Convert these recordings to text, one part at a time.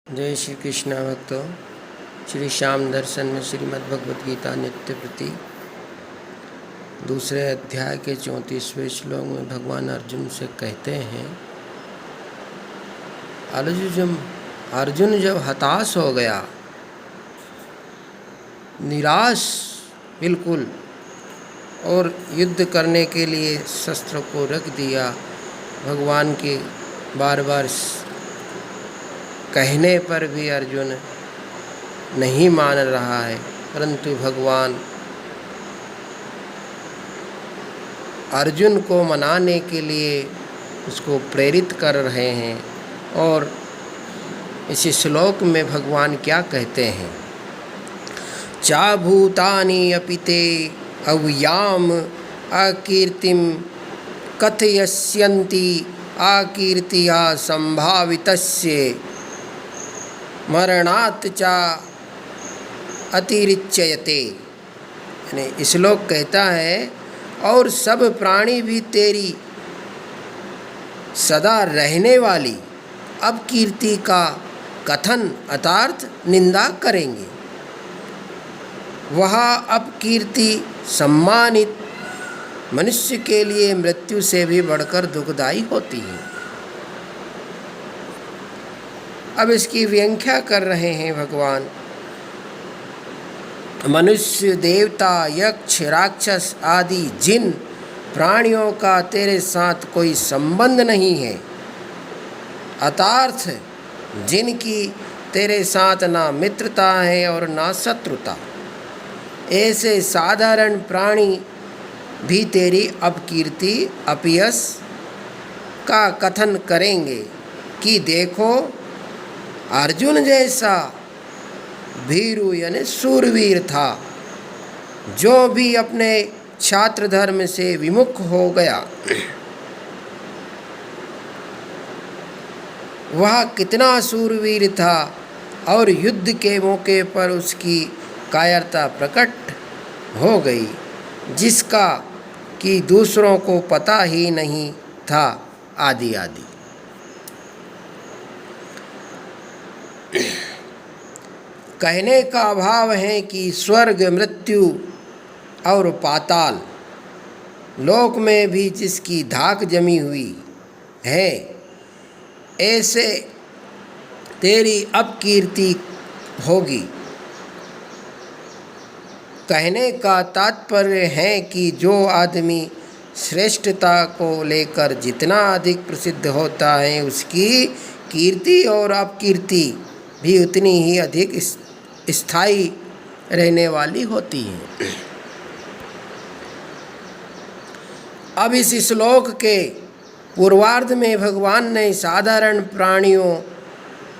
जय श्री कृष्ण भक्तों। श्री श्याम दर्शन में श्रीमद् भगवद गीता नित्य प्रति दूसरे अध्याय के 34वें श्लोक में भगवान अर्जुन से कहते हैं, अर्जुन जब हताश हो गया, निराश बिल्कुल, और युद्ध करने के लिए शस्त्र को रख दिया, भगवान के बार बार कहने पर भी अर्जुन नहीं मान रहा है, परंतु भगवान अर्जुन को मनाने के लिए उसको प्रेरित कर रहे हैं। और इस श्लोक में भगवान क्या कहते हैं, चा भूतानि अपि ते अव्याम अकीर्तिम कथयस्यन्ति आकीर्तिया संभावितस्य मरणात् चा अतिरिच्यते। यानी श्लोक कहता है, और सब प्राणी भी तेरी सदा रहने वाली अपकीर्ति का कथन अर्थात निंदा करेंगे। वह अपकीर्ति सम्मानित मनुष्य के लिए मृत्यु से भी बढ़कर दुखदायी होती है। अब इसकी व्याख्या कर रहे हैं भगवान, मनुष्य, देवता, यक्ष, राक्षस आदि जिन प्राणियों का तेरे साथ कोई संबंध नहीं है, अर्थात जिनकी तेरे साथ ना मित्रता है और ना शत्रुता, ऐसे साधारण प्राणी भी तेरी अपकीर्ति अपयश का कथन करेंगे कि देखो, अर्जुन जैसा भीरु यानी शूरवीर था, जो भी अपने छात्र धर्म से विमुख हो गया, वह कितना शूरवीर था, और युद्ध के मौके पर उसकी कायरता प्रकट हो गई, जिसका कि दूसरों को पता ही नहीं था, आदि आदि। कहने का भाव है कि स्वर्ग, मृत्यु और पाताल लोक में भी जिसकी धाक जमी हुई है, ऐसे तेरी अपकीर्ति होगी। कहने का तात्पर्य है कि जो आदमी श्रेष्ठता को लेकर जितना अधिक प्रसिद्ध होता है, उसकी कीर्ति और अपकीर्ति भी उतनी ही अधिक स्थायी रहने वाली होती है। अब इस श्लोक के पूर्वार्ध में भगवान ने साधारण प्राणियों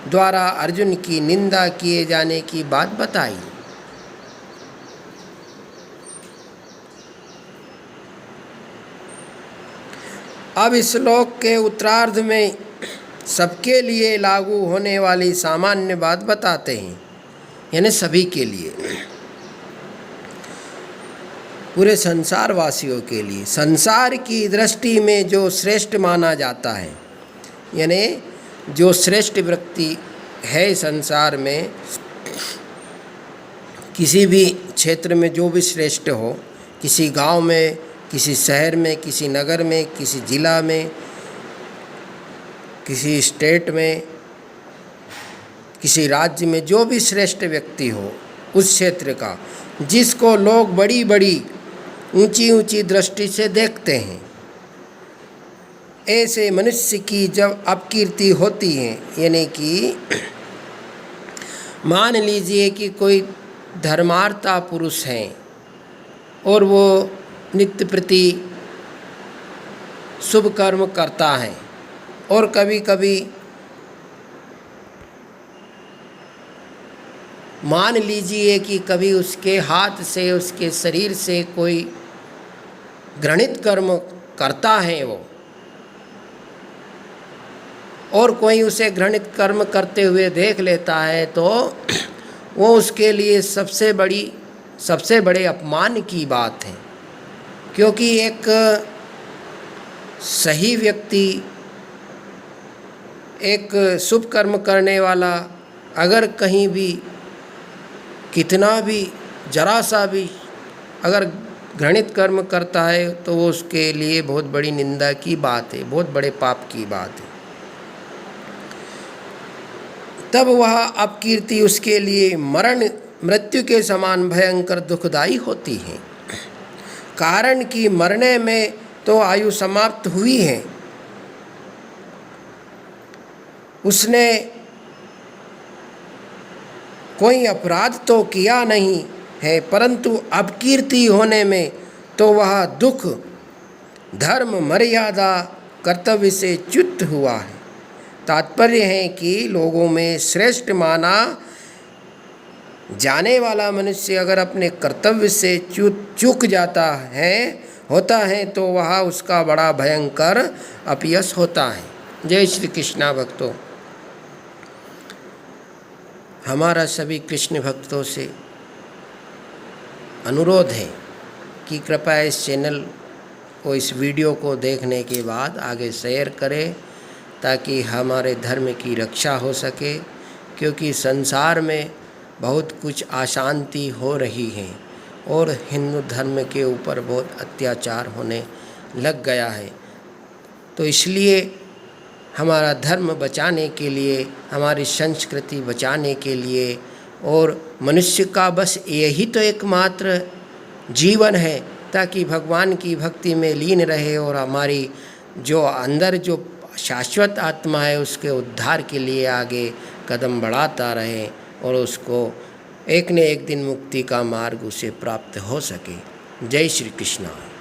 द्वारा अर्जुन की निंदा किए जाने की बात बताई। अब इस श्लोक के उत्तरार्ध में सबके लिए लागू होने वाली सामान्य बात बताते हैं, यानी सभी के लिए, पूरे संसार वासियों के लिए। संसार की दृष्टि में जो श्रेष्ठ माना जाता है, यानी जो श्रेष्ठ व्यक्ति है संसार में, किसी भी क्षेत्र में जो भी श्रेष्ठ हो, किसी गांव में, किसी शहर में, किसी नगर में, किसी जिला में, किसी स्टेट में, किसी राज्य में, जो भी श्रेष्ठ व्यक्ति हो उस क्षेत्र का, जिसको लोग बड़ी बड़ी ऊंची ऊंची दृष्टि से देखते हैं, ऐसे मनुष्य की जब अपकीर्ति होती है, यानी कि मान लीजिए कि कोई धर्मार्था पुरुष हैं और वो नित्य प्रति शुभ कर्म करता है, और कभी कभी मान लीजिए कि कभी उसके हाथ से, उसके शरीर से कोई घृणित कर्म करता है वो, और कोई उसे घृणित कर्म करते हुए देख लेता है, तो वो उसके लिए सबसे बड़े अपमान की बात है। क्योंकि एक सही व्यक्ति, एक शुभ कर्म करने वाला अगर कहीं भी कितना भी जरा सा भी अगर घृणित कर्म करता है तो वो उसके लिए बहुत बड़ी निंदा की बात है, बहुत बड़े पाप की बात है। तब वह अपकीर्ति उसके लिए मृत्यु के समान भयंकर दुखदाई होती है। कारण कि मरने में तो आयु समाप्त हुई है, उसने कोई अपराध तो किया नहीं है, परंतु अपकीर्ति होने में तो वह दुख धर्म मर्यादा कर्तव्य से च्युत हुआ है। तात्पर्य है कि लोगों में श्रेष्ठ माना जाने वाला मनुष्य अगर अपने कर्तव्य से चूक जाता होता है तो वह उसका बड़ा भयंकर अपयश होता है। जय श्री कृष्णा भक्तों, हमारा सभी कृष्ण भक्तों से अनुरोध है कि कृपया इस चैनल को, इस वीडियो को देखने के बाद आगे शेयर करें ताकि हमारे धर्म की रक्षा हो सके, क्योंकि संसार में बहुत कुछ अशांति हो रही है और हिंदू धर्म के ऊपर बहुत अत्याचार होने लग गया है। तो इसलिए हमारा धर्म बचाने के लिए, हमारी संस्कृति बचाने के लिए, और मनुष्य का बस यही तो एकमात्र जीवन है ताकि भगवान की भक्ति में लीन रहे और हमारी जो अंदर जो शाश्वत आत्मा है उसके उद्धार के लिए आगे कदम बढ़ाता रहे और उसको एक न एक दिन मुक्ति का मार्ग उसे प्राप्त हो सके। जय श्री कृष्ण।